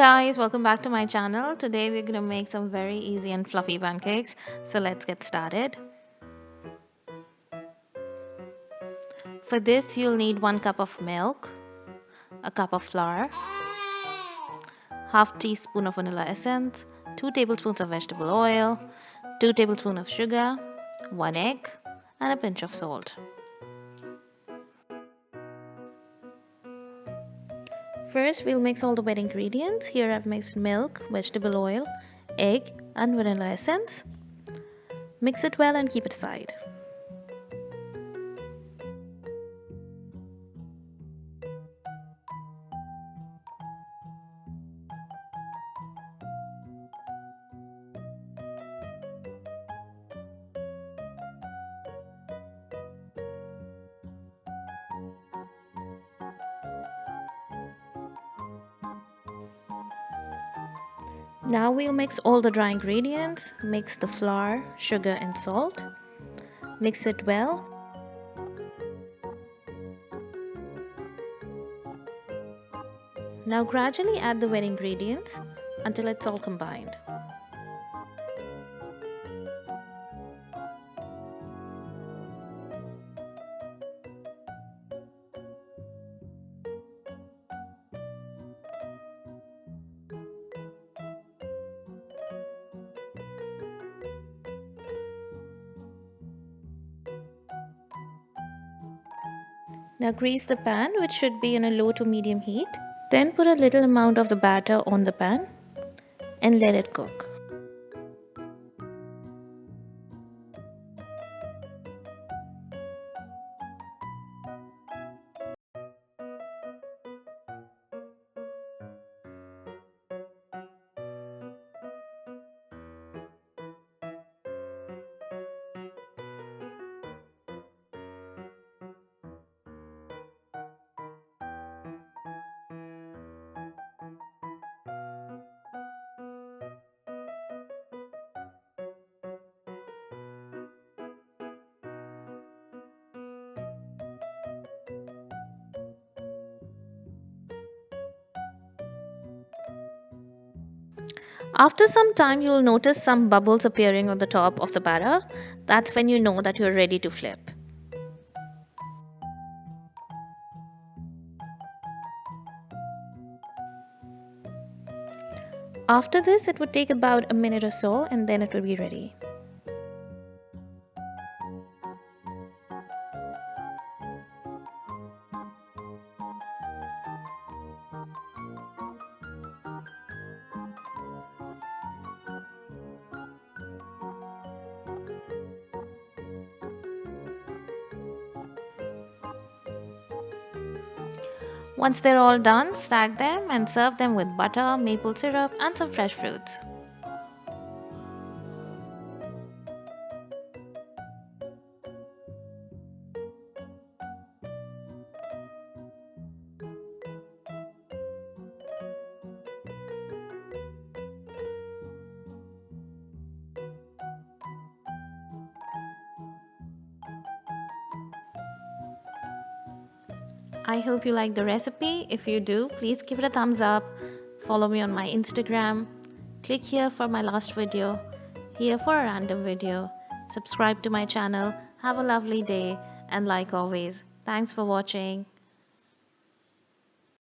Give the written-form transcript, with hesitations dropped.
guys, welcome back to my channel. Today we're gonna make some very easy and fluffy pancakes. So let's get started. For this you'll need 1 cup of milk, a cup of flour, half teaspoon of vanilla essence, 2 tablespoons of vegetable oil, 2 tablespoons of sugar, 1 egg, and a pinch of salt. First we'll mix all the wet ingredients. Here I've mixed milk, vegetable oil, egg and vanilla essence. Mix it well and keep it aside. Now we'll mix all the dry ingredients. Mix the flour, sugar and salt. Mix it well. Now gradually add the wet ingredients until it's all combined. Now grease the pan, which should be in a low to medium heat. Then put a little amount of the batter on the pan and let it cook. After some time, you'll notice some bubbles appearing on the top of the batter. That's when you know that you're ready to flip. After this, it would take about a minute or so and then it will be ready. Once they're all done, stack them and serve them with butter, maple syrup and some fresh fruits. I hope you like the recipe. If you do, please give it a thumbs up. Follow me on my Instagram. Click here for my last video, here for a random video. Subscribe to my channel. Have a lovely day and like always, thanks for watching.